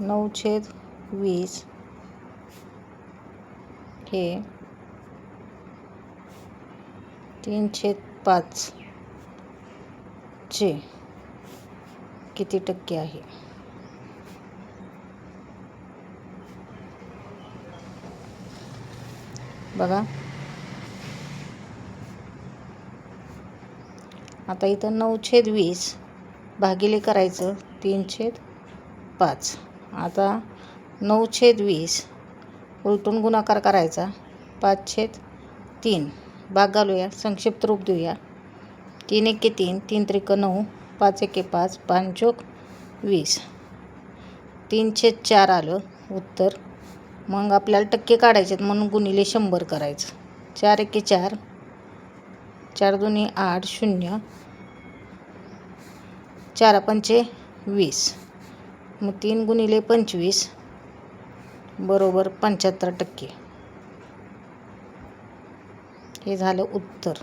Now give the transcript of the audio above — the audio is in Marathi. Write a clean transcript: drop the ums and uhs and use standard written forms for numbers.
9/20 हे 3/5 चे किती टक्के आहे? बघा, आता इथं 9/20 भागिले करायचं 3/5. आता 9/20 उलटून गुणाकार करायचा 5/3. भाग घालूया, संक्षिप्त रूप देऊया. 3 एके 3, 3 त्रिक 9, 5 एके 5, 5 चोक 20. 3/4 आलं उत्तर. मग आपल्याला टक्के काढायचे आहेत म्हणून गुणिले 100 करायचं. 4 एके 4, 4 दुनी 8, 0, 4 पंचे 20. मग 3 गुणिले 25 बरोबर 75%. हे झालं उत्तर.